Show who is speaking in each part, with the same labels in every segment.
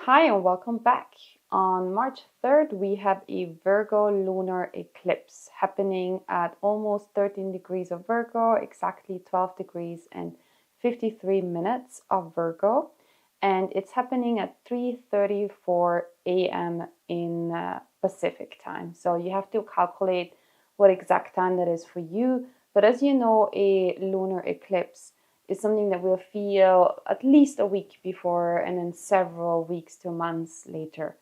Speaker 1: Hi and welcome back. On March 3rd, we have a Virgo lunar eclipse happening at almost 13 degrees of Virgo, exactly 12 degrees and 53 minutes of Virgo. And it's happening at 3:34 a.m. in Pacific time. So you have to calculate what exact time that is for you. But as you know, a lunar eclipse is something that we'll feel at least a week before and then several weeks to months later.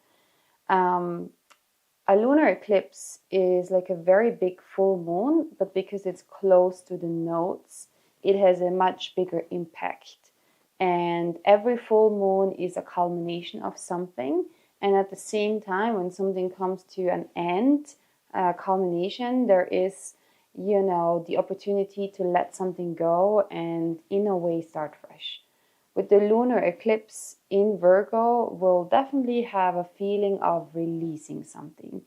Speaker 1: A lunar eclipse is like a very big full moon, but because it's close to the nodes, it has a much bigger impact. And every full moon is a culmination of something. And at the same time, when something comes to an end, culmination, there is the opportunity to let something go and in a way start fresh. With the lunar eclipse in Virgo, we'll definitely have a feeling of releasing something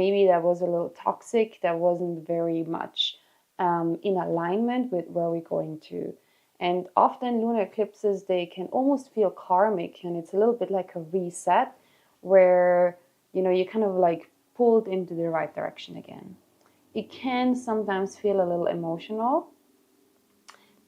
Speaker 1: maybe that was a little toxic, that wasn't very much in alignment with where we're going to. And often lunar eclipses, they can almost feel karmic, and it's a little bit like a reset where you kind of like pulled into the right direction again. It can sometimes feel a little emotional.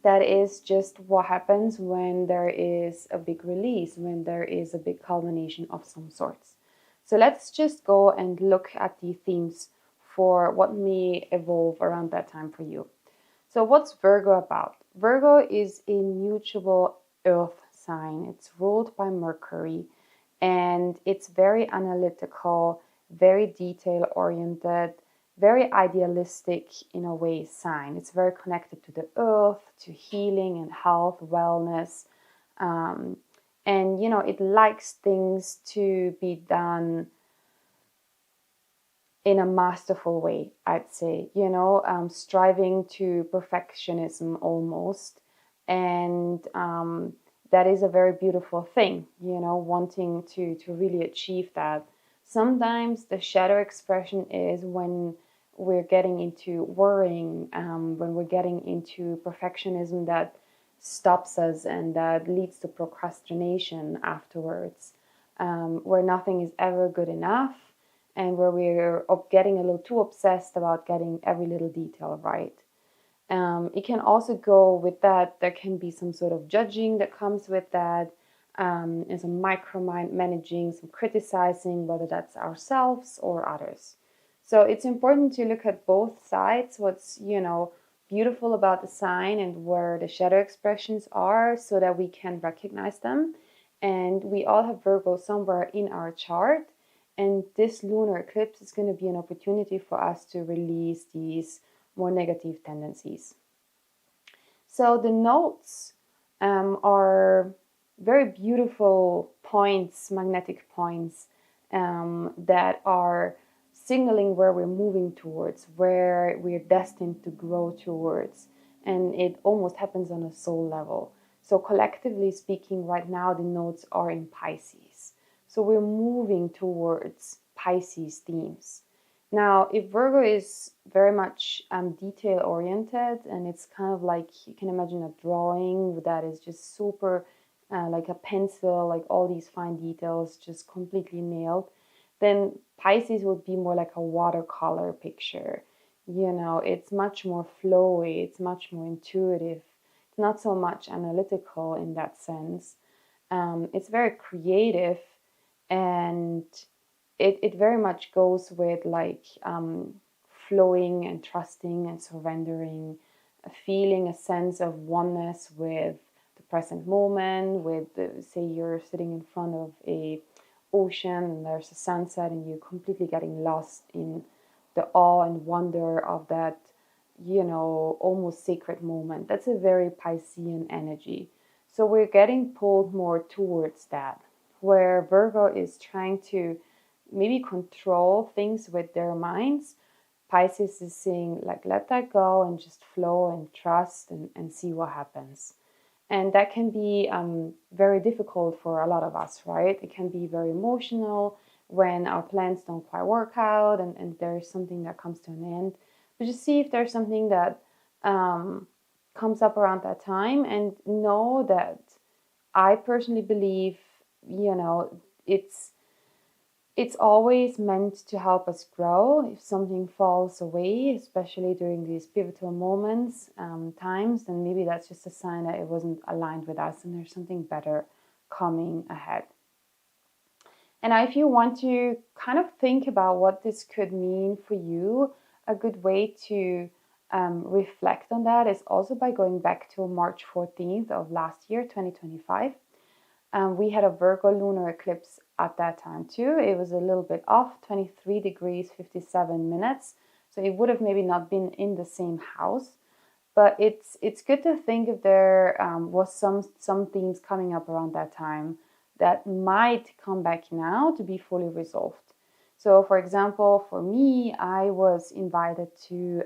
Speaker 1: That is just what happens when there is a big release, when there is a big culmination of some sorts. So let's just go and look at the themes for what may evolve around that time for you. So what's Virgo about? Virgo is a mutable earth sign. It's ruled by Mercury, and it's very analytical, very detail oriented, very idealistic in a way sign. It's very connected to the earth, to healing and health, wellness. And it likes things to be done in a masterful way, I'd say, striving to perfectionism almost. And that is a very beautiful thing, wanting to really achieve that. Sometimes the shadow expression is when we're getting into worrying, when we're getting into perfectionism that stops us and that leads to procrastination afterwards, where nothing is ever good enough and where we're getting a little too obsessed about getting every little detail right. It can also go with that. There can be some sort of judging that comes with that, and some micromanaging, some criticizing, whether that's ourselves or others. So it's important to look at both sides, what's, beautiful about the sign and where the shadow expressions are, so that we can recognize them. And we all have Virgo somewhere in our chart. And this lunar eclipse is going to be an opportunity for us to release these more negative tendencies. So the nodes are very beautiful points, magnetic points, that are signaling where we're moving towards, where we're destined to grow towards. And it almost happens on a soul level. So collectively speaking, right now the nodes are in Pisces. So we're moving towards Pisces themes. Now, if Virgo is very much detail oriented, and it's kind of like, you can imagine a drawing that is just super like a pencil, like all these fine details just completely nailed, then Pisces would be more like a watercolor picture. It's much more flowy, it's much more intuitive, it's not so much analytical in that sense. It's very creative, and it very much goes with like flowing and trusting and surrendering, feeling a sense of oneness with the present moment, with say you're sitting in front of a ocean and there's a sunset and you're completely getting lost in the awe and wonder of that, almost sacred moment. That's a very Piscean energy. So we're getting pulled more towards that, where Virgo is trying to maybe control things with their minds. Pisces is saying, like, let that go and just flow and trust and see what happens. And that can be very difficult for a lot of us, right? It can be very emotional when our plans don't quite work out and there's something that comes to an end. But just see if there's something that comes up around that time, and know that I personally believe you know, it's always meant to help us grow. If something falls away, especially during these pivotal moments, times, then maybe that's just a sign that it wasn't aligned with us and there's something better coming ahead. And if you want to kind of think about what this could mean for you, a good way to reflect on that is also by going back to March 14th of last year, 2025. We had a Virgo lunar eclipse at that time too. It was a little bit off, 23 degrees, 57 minutes. So it would have maybe not been in the same house. But it's good to think if there was some themes coming up around that time that might come back now to be fully resolved. So for example, for me, I was invited to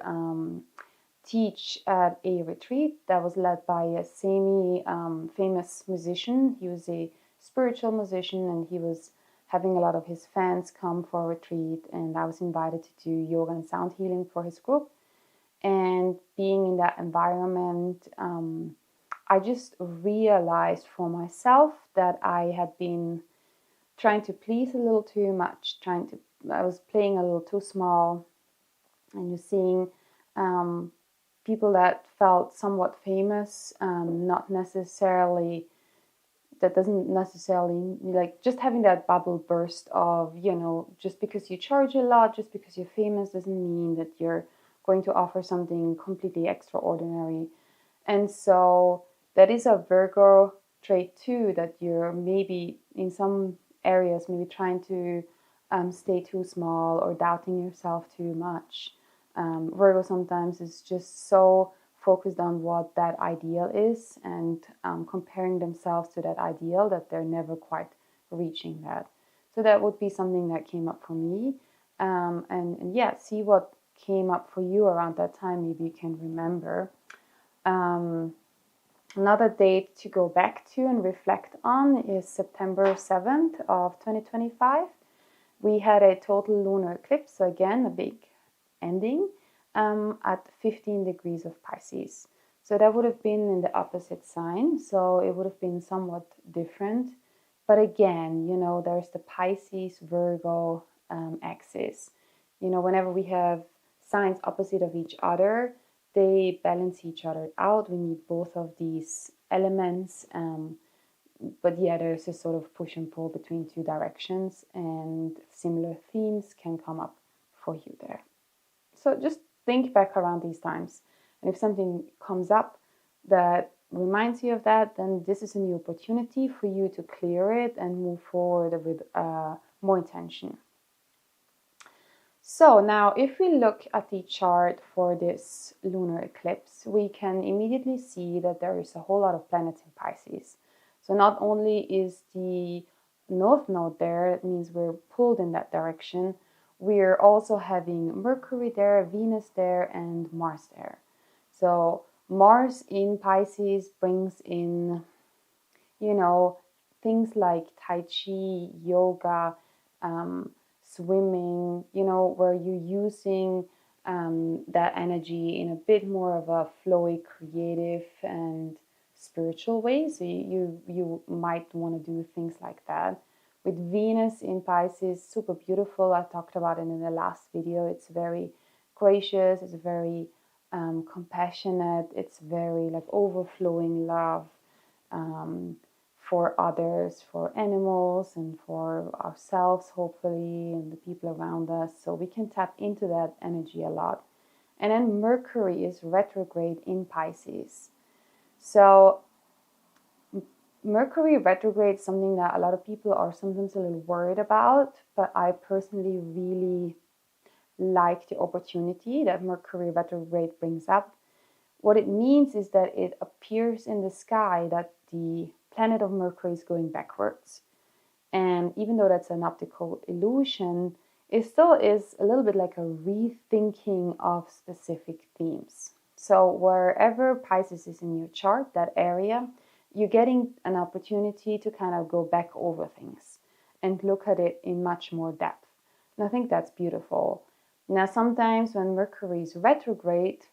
Speaker 1: teach at a retreat that was led by a semi-famous musician. He was a spiritual musician and he was having a lot of his fans come for a retreat, and I was invited to do yoga and sound healing for his group. And being in that environment, I just realized for myself that I had been trying to please a little too much, I was playing a little too small, and you're seeing people that felt somewhat famous, that doesn't necessarily, like, just having that bubble burst of, just because you charge a lot, just because you're famous doesn't mean that you're going to offer something completely extraordinary. And so that is a Virgo trait too, that you're maybe in some areas maybe trying to stay too small or doubting yourself too much. Virgo sometimes is just so focused on what that ideal is and comparing themselves to that ideal that they're never quite reaching that. So that would be something that came up for me. And yeah, see what came up for you around that time. Maybe you can remember. Another date to go back to and reflect on is September 7th of 2025. We had a total lunar eclipse, so again, a big ending at 15 degrees of Pisces. So that would have been in the opposite sign, so it would have been somewhat different. But again, there's the Pisces Virgo axis. Whenever we have signs opposite of each other, they balance each other out. We need both of these elements. But yeah, there's a sort of push and pull between two directions, and similar themes can come up for you there. So just think back around these times. And if something comes up that reminds you of that, then this is a new opportunity for you to clear it and move forward with more intention. So now if we look at the chart for this lunar eclipse, we can immediately see that there is a whole lot of planets in Pisces. So not only is the North Node there, it means we're pulled in that direction, we're also having Mercury there, Venus there, and Mars there. So Mars in Pisces brings in, things like Tai Chi, yoga, swimming, where you're using that energy in a bit more of a flowy, creative, and spiritual way. So you might want to do things like that. With Venus in Pisces, super beautiful. I talked about it in the last video. It's very gracious. It's very compassionate. It's very like overflowing love for others, for animals, and for ourselves, hopefully, and the people around us. So we can tap into that energy a lot. And then Mercury is retrograde in Pisces. So Mercury retrograde is something that a lot of people are sometimes a little worried about, but I personally really like the opportunity that Mercury retrograde brings up. What it means is that it appears in the sky that the planet of Mercury is going backwards. And even though that's an optical illusion, it still is a little bit like a rethinking of specific themes. So wherever Pisces is in your chart, that area, you're getting an opportunity to kind of go back over things and look at it in much more depth. And I think that's beautiful. Now, sometimes when Mercury is retrograde,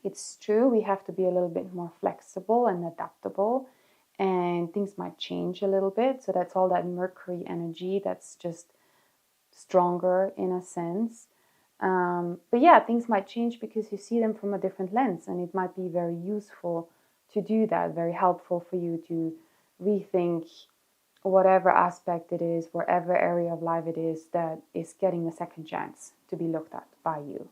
Speaker 1: it's true, we have to be a little bit more flexible and adaptable. and things might change a little bit. So that's all that Mercury energy that's just stronger in a sense. But yeah, things might change because you see them from a different lens, and it might be very useful to do that, very helpful for you to rethink whatever aspect it is, whatever area of life it is that is getting a second chance to be looked at by you.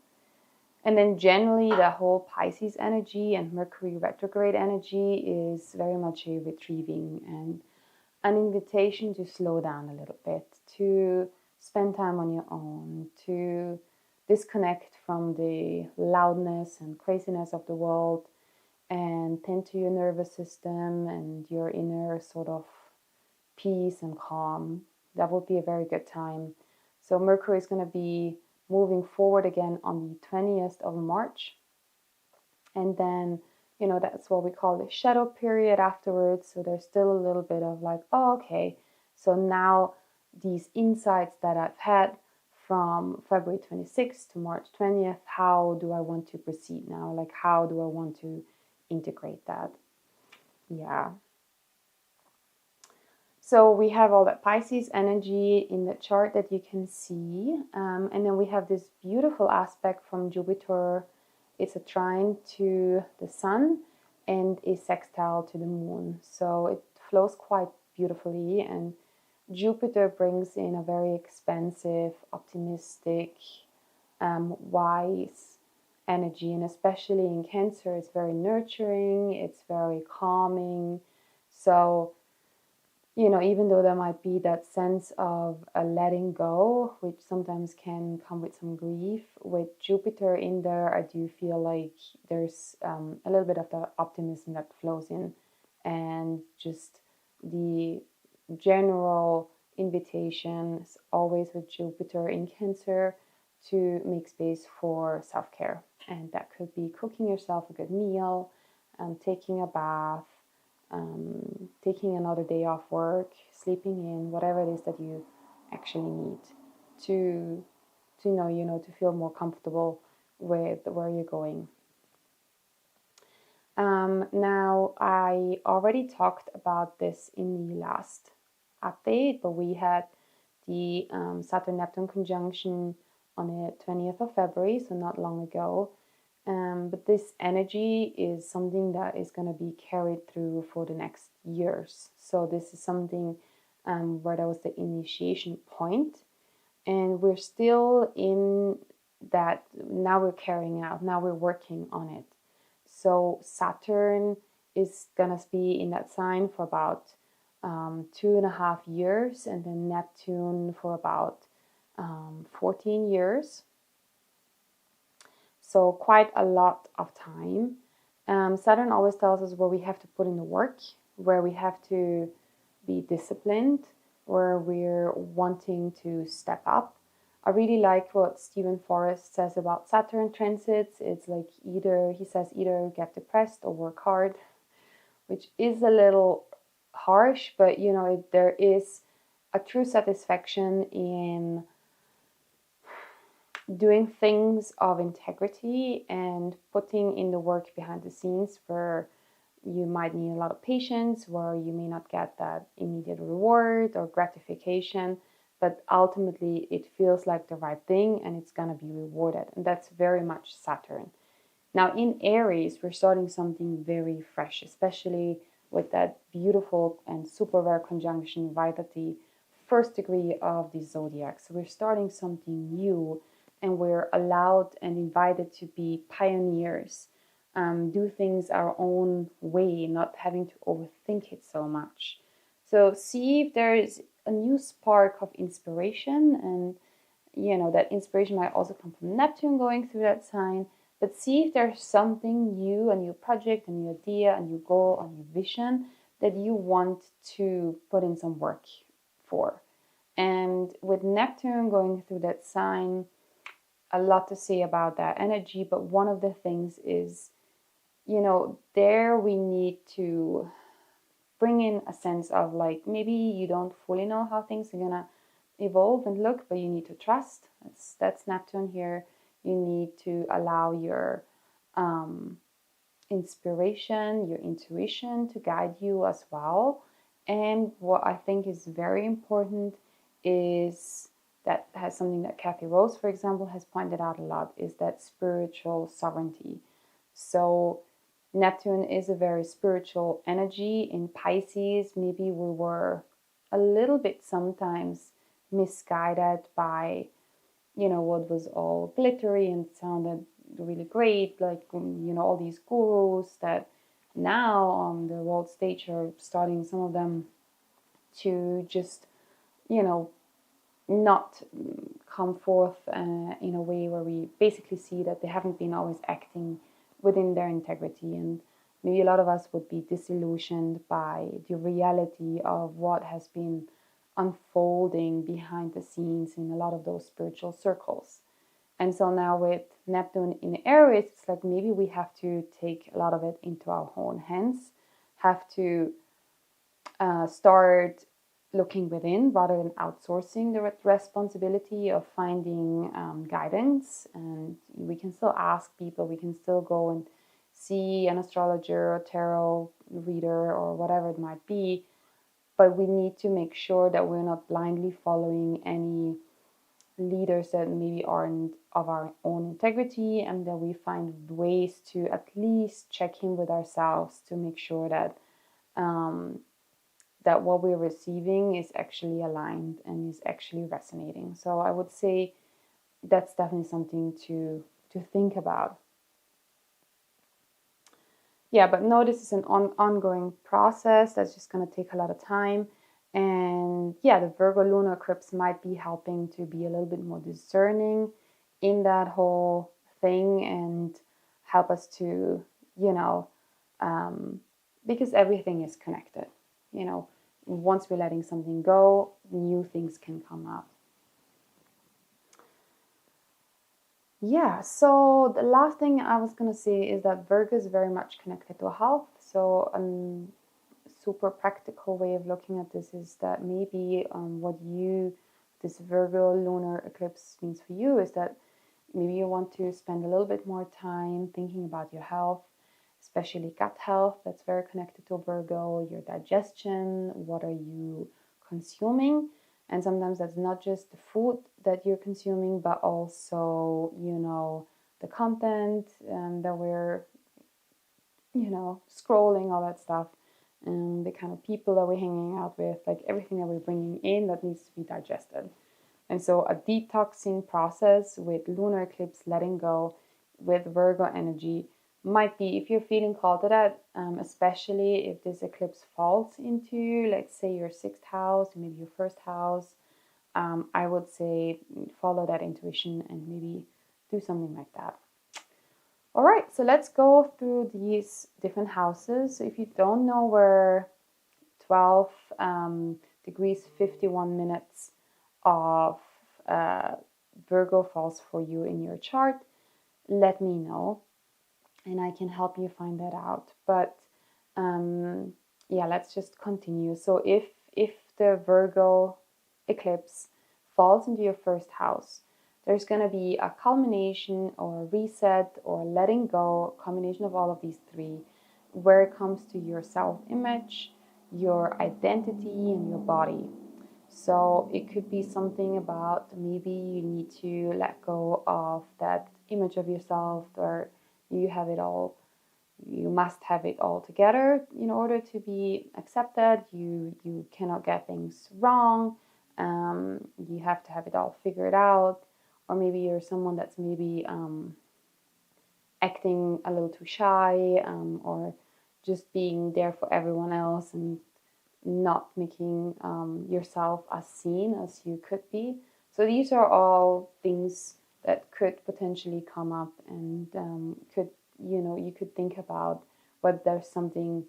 Speaker 1: And then generally the whole Pisces energy and Mercury retrograde energy is very much a retrieving and an invitation to slow down a little bit, to spend time on your own, to disconnect from the loudness and craziness of the world and tend to your nervous system and your inner sort of peace and calm. That would be a very good time. So Mercury is going to be moving forward again on the 20th of March. And then, that's what we call the shadow period afterwards. So there's still a little bit of like, oh, okay. So now these insights that I've had from February 26th to March 20th, how do I want to proceed now? Like, how do I want to integrate that? Yeah. So we have all that Pisces energy in the chart that you can see. And then we have this beautiful aspect from Jupiter. It's a trine to the sun and a sextile to the moon. So it flows quite beautifully. And Jupiter brings in a very expansive, optimistic, wise energy. And especially in Cancer, it's very nurturing, it's very calming. So even though there might be that sense of a letting go, which sometimes can come with some grief, with Jupiter in there, I do feel like there's a little bit of the optimism that flows in, and just the general invitation is always with Jupiter in Cancer to make space for self-care. And that could be cooking yourself a good meal, taking a bath, taking another day off work, sleeping in, whatever it is that you actually need to to feel more comfortable with where you're going. Now, I already talked about this in the last update, but we had the Saturn-Neptune conjunction on the 20th of February, so not long ago. But this energy is something that is going to be carried through for the next years. So this is something where that was the initiation point. And we're still in that, now we're carrying out, now we're working on it. So Saturn is going to be in that sign for about 2.5 years, and then Neptune for about 14 years. So quite a lot of time. Saturn always tells us where we have to put in the work, where we have to be disciplined, where we're wanting to step up. I really like what Stephen Forrest says about Saturn transits. It's like he says either get depressed or work hard, which is a little harsh, but there is a true satisfaction in doing things of integrity and putting in the work behind the scenes, where you might need a lot of patience, where you may not get that immediate reward or gratification, but ultimately it feels like the right thing and it's going to be rewarded. And that's very much Saturn. Now in Aries, we're starting something very fresh, especially with that beautiful and super rare conjunction right at the first degree of the zodiac. So we're starting something new, and we're allowed and invited to be pioneers, do things our own way, not having to overthink it so much. So see if there is a new spark of inspiration, and that inspiration might also come from Neptune going through that sign, but see if there's something new, a new project, a new idea, a new goal, a new vision that you want to put in some work for. And with Neptune going through that sign, a lot to say about that energy, but one of the things is, there we need to bring in a sense of like, maybe you don't fully know how things are gonna evolve and look, but you need to trust. That's Neptune here. You need to allow your inspiration, your intuition to guide you as well. And what I think is very important is that has something that Kathy Rose, for example, has pointed out a lot, is that spiritual sovereignty. So Neptune is a very spiritual energy. In Pisces, maybe we were a little bit sometimes misguided by, what was all glittery and sounded really great, like, all these gurus that now on the world stage are starting, some of them, to just, you know, not come forth in a way where we basically see that they haven't been always acting within their integrity. And maybe a lot of us would be disillusioned by the reality of what has been unfolding behind the scenes in a lot of those spiritual circles. And so now with Neptune in Aries, it's like maybe we have to take a lot of it into our own hands, have to start looking within rather than outsourcing the responsibility of finding guidance. And we can still ask people, we can still go and see an astrologer or tarot reader or whatever it might be, but we need to make sure that we're not blindly following any leaders that maybe aren't of our own integrity, and that we find ways to at least check in with ourselves to make sure that that what we're receiving is actually aligned and is actually resonating. So I would say that's definitely something to think about. Yeah, but no, this is an ongoing process that's just going to take a lot of time. And yeah, the Virgo lunar eclipse might be helping to be a little bit more discerning in that whole thing and help us to, because everything is connected. Once we're letting something go, new things can come up. Yeah, so the last thing I was going to say is that Virgo is very much connected to health. So super practical way of looking at this is that maybe this Virgo lunar eclipse means for you is that maybe you want to spend a little bit more time thinking about your health, especially gut health. That's very connected to Virgo, your digestion, what are you consuming? And sometimes that's not just the food that you're consuming, but also, the content that we're, scrolling, all that stuff, and the kind of people that we're hanging out with, like everything that we're bringing in that needs to be digested. And so a detoxing process with lunar eclipse, letting go, with Virgo energy might be, if you're feeling called to that, especially if this eclipse falls into, let's say, your 6th house, maybe your 1st house, I would say follow that intuition and maybe do something like that. All right, so let's go through these different houses. So if you don't know where 12 degrees 51 minutes of Virgo falls for you in your chart, let me know and I can help you find that out. But yeah, let's just continue. So if the Virgo eclipse falls into your 1st house, there's going to be a culmination or a reset or letting go, a combination of all of these three, where it comes to your self-image, your identity, and your body. So it could be something about maybe you need to let go of that image of yourself, or you must have it all together in order to be accepted. You cannot get things wrong. You have to have it all figured out. Or maybe you're someone that's maybe acting a little too shy, or just being there for everyone else and not making yourself as seen as you could be. So these are all things that could potentially come up, and you could think about whether there's something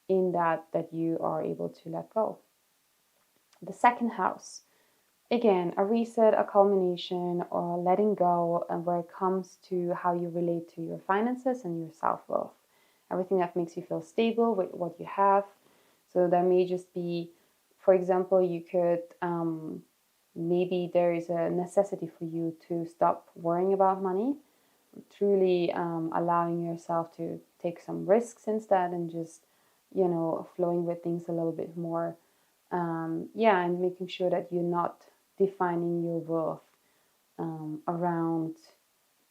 Speaker 1: in that you are able to let go. The 2nd house, again, a reset, a culmination, or letting go, and where it comes to how you relate to your finances and your self-worth. Everything that makes you feel stable with what you have. So there may just be, for example, you could, maybe there is a necessity for you to stop worrying about money, truly allowing yourself to take some risks instead and just, flowing with things a little bit more. And making sure that you're not defining your worth around,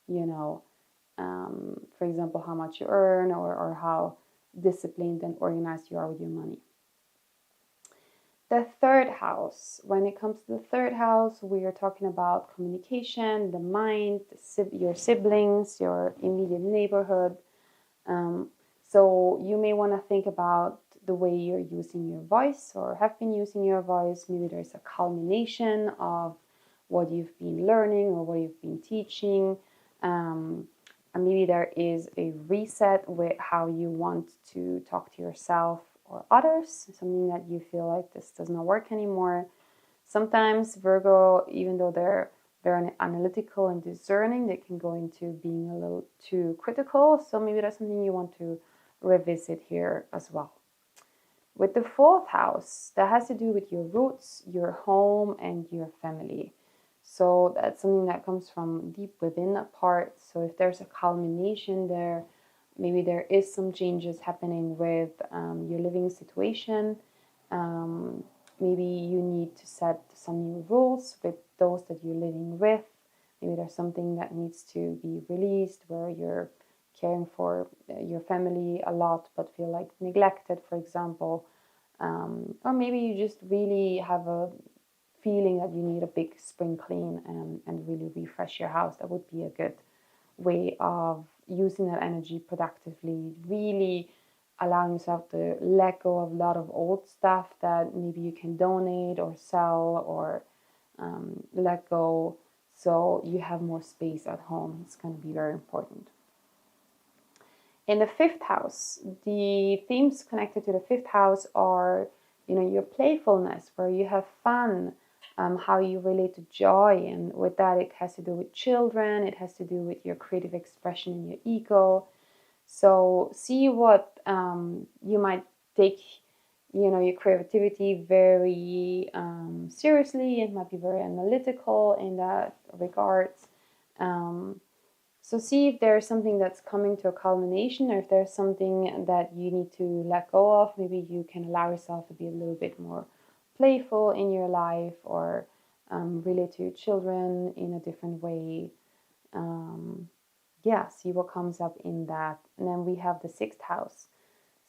Speaker 1: for example, how much you earn or how disciplined and organized you are with your money. The third house, when it comes to the third house, we are talking about communication, the mind, your siblings, your immediate neighborhood. So you may want to think about the way you're using your voice or have been using your voice. Maybe there's a culmination of what you've been learning or what you've been teaching. And maybe there is a reset with how you want to talk to yourself or others, something that you feel like this does not work anymore. Sometimes Virgo, even though they're very analytical and discerning, they can go into being a little too critical. So maybe that's something you want to revisit here as well. With the fourth house, that has to do with your roots, your home, and your family. So that's something that comes from deep within that part. So if there's a culmination there, maybe there is some changes happening with your living situation. Maybe you need to set some new rules with those that you're living with. Maybe there's something that needs to be released where you're caring for your family a lot but feel like neglected, for example. Or maybe you just really have a feeling that you need a big spring clean and really refresh your house. That would be a good way of using that energy productively, really allowing yourself to let go of a lot of old stuff that maybe you can donate or sell or let go, so you have more space at home. It's going to be very important. In the fifth house, the themes connected to the fifth house are, your playfulness, where you have fun, how you relate to joy, and with that it has to do with children, it has to do with your creative expression and your ego. So see what you might take, your creativity very seriously. It might be very analytical in that regards. So see if there's something that's coming to a culmination, or if there's something that you need to let go of. Maybe you can allow yourself to be a little bit more playful in your life, or relate to children in a different way. See what comes up in that. And then we have the sixth house.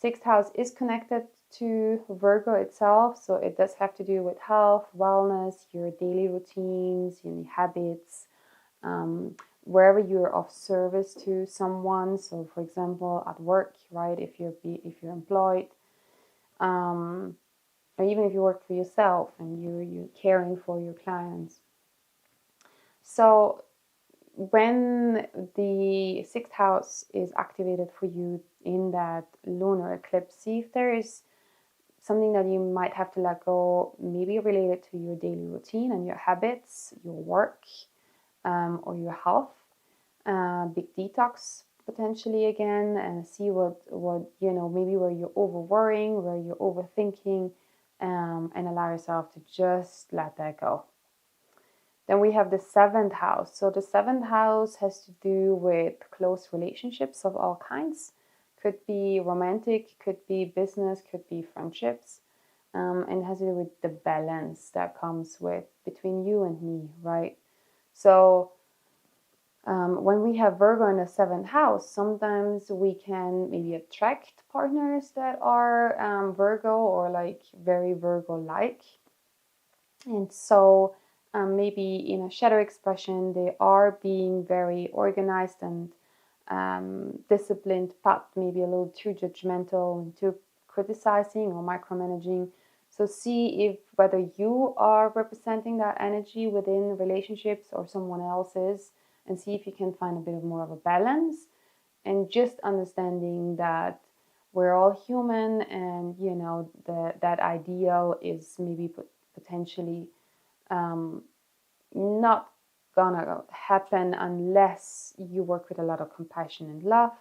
Speaker 1: Sixth house is connected to Virgo itself, so it does have to do with health, wellness, your daily routines, your habits, wherever you're of service to someone. So for example, at work, right, if you're employed, or even if you work for yourself and you're caring for your clients. So when the sixth house is activated for you in that lunar eclipse, see if there is something that you might have to let go, maybe related to your daily routine and your habits, your work, or your health. Big detox potentially again, and see what maybe where you're over worrying, where you're overthinking, and allow yourself to just let that go. Then we have the seventh house. So the seventh house has to do with close relationships of all kinds. Could be romantic, could be business, could be friendships. And it has to do with the balance that comes with between you and me, right? So when we have Virgo in the seventh house, sometimes we can maybe attract partners that are Virgo or like very Virgo-like. And so maybe in a shadow expression, they are being very organized and disciplined, but maybe a little too judgmental and too criticizing or micromanaging. So see if whether you are representing that energy within relationships or someone else's, and see if you can find a bit more of a balance, and just understanding that we're all human, and that ideal is maybe potentially not gonna happen unless you work with a lot of compassion and love,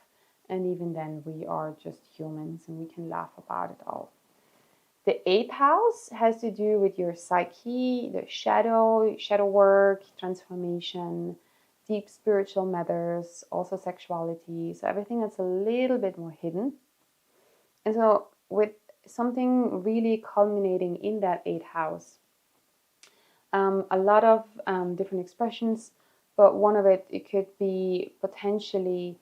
Speaker 1: and even then we are just humans and we can laugh about it all. The eighth house has to do with your psyche, the shadow work, transformation. deep spiritual matters, also sexuality, so everything that's a little bit more hidden. And so with something really culminating in that 8th house, a lot of different expressions, but one of it could be potentially,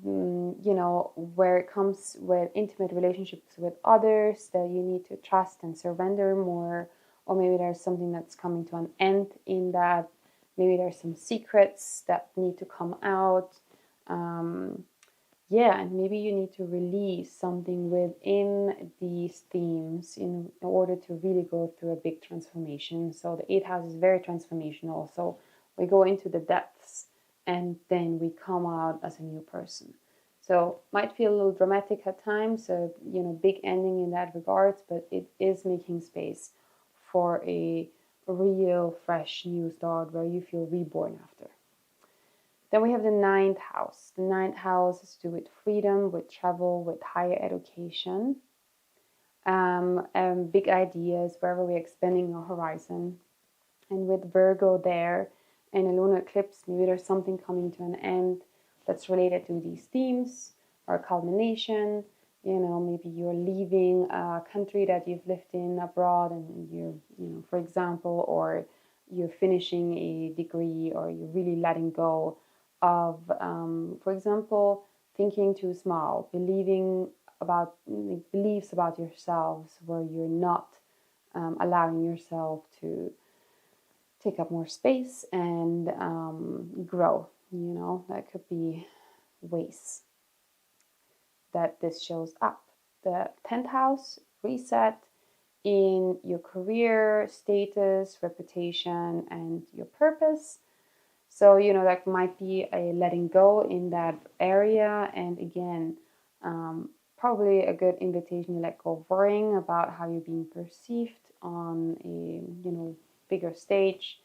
Speaker 1: where it comes with intimate relationships with others, that you need to trust and surrender more, or maybe there's something that's coming to an end in that. Maybe there's some secrets that need to come out. And maybe you need to release something within these themes in order to really go through a big transformation. So the 8th house is very transformational. So we go into the depths and then we come out as a new person. So might feel a little dramatic at times, so big ending in that regards, but it is making space for a real fresh new start where you feel reborn after. Then we have the 9th house. The 9th house has to do with freedom, with travel, with higher education, big ideas, wherever we're expanding our horizon. And with Virgo there and a lunar eclipse, maybe there's something coming to an end that's related to these themes or culmination. Maybe you're leaving a country that you've lived in abroad, and you're, for example, or you're finishing a degree, or you're really letting go of, for example, thinking too small, beliefs about yourselves where you're not allowing yourself to take up more space and grow. That could be ways that this shows up. The 10th house, reset in your career, status, reputation, and your purpose. So, that might be a letting go in that area. And again, probably a good invitation to let go of worrying about how you're being perceived on a, bigger stage.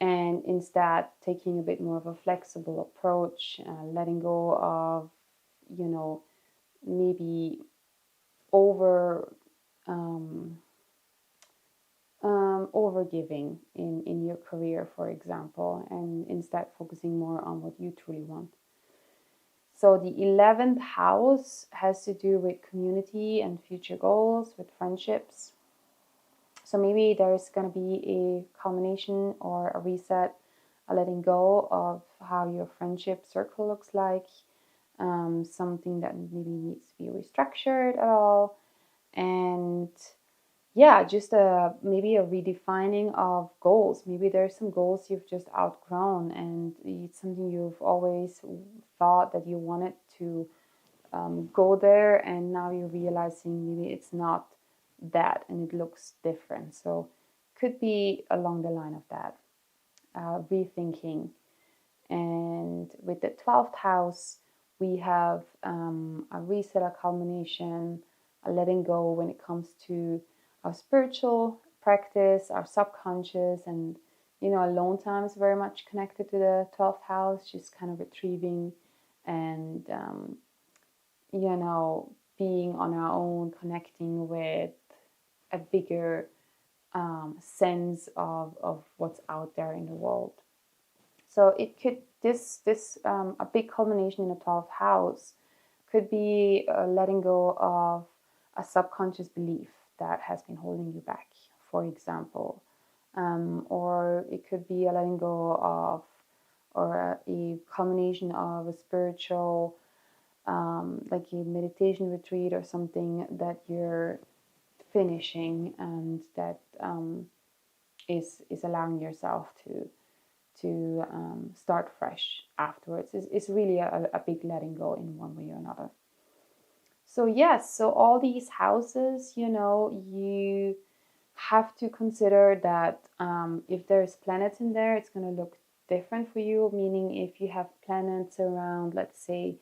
Speaker 1: And instead, taking a bit more of a flexible approach, letting go of, maybe over giving in your career, for example, and instead focusing more on what you truly want. So the 11th house has to do with community and future goals, with friendships. So maybe there's going to be a culmination or a reset, a letting go of how your friendship circle looks like, something that maybe needs to be restructured at all. And just maybe a redefining of goals. Maybe there's some goals you've just outgrown, and it's something you've always thought that you wanted to go there, and now you're realizing maybe it's not that and it looks different. So could be along the line of that, rethinking. And with the 12th house, we have a reset, a culmination, a letting go when it comes to our spiritual practice, our subconscious, and alone time is very much connected to the 12th house, just kind of retrieving and being on our own, connecting with a bigger sense of what's out there in the world. So it could a big culmination in the 12th house could be letting go of a subconscious belief that has been holding you back, for example, or it could be a letting go of, or a culmination of a spiritual, like a meditation retreat or something that you're finishing, and that is allowing yourself to start fresh afterwards. It's really a big letting go in one way or another. So yes, so all these houses, you have to consider that if there's planets in there, it's going to look different for you. Meaning if you have planets around, let's say,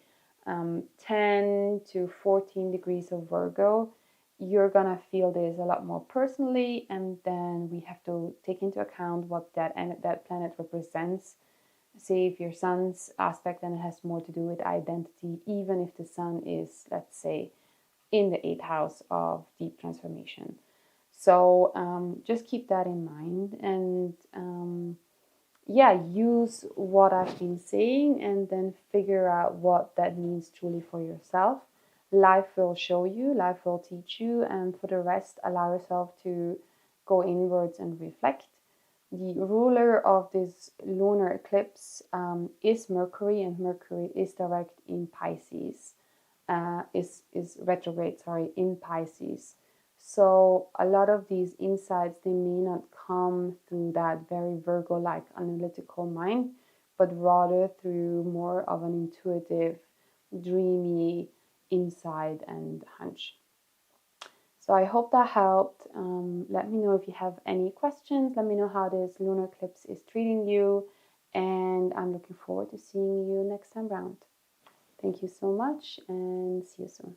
Speaker 1: 10 to 14 degrees of Virgo, you're going to feel this a lot more personally. And then we have to take into account what that planet represents. Say if your sun's aspect, then it has more to do with identity, even if the sun is, let's say, in the 8th house of deep transformation. So just keep that in mind. And yeah, use what I've been saying and then figure out what that means truly for yourself. Life will show you, life will teach you, and for the rest, allow yourself to go inwards and reflect. The ruler of this lunar eclipse is Mercury, and Mercury is direct in Pisces, is retrograde, sorry, in Pisces. So a lot of these insights, they may not come through that very Virgo-like analytical mind, but rather through more of an intuitive, dreamy insight and hunch. So I hope that helped. Let me know if you have any questions. Let me know how this lunar eclipse is treating you. And I'm looking forward to seeing you next time round. Thank you so much and see you soon.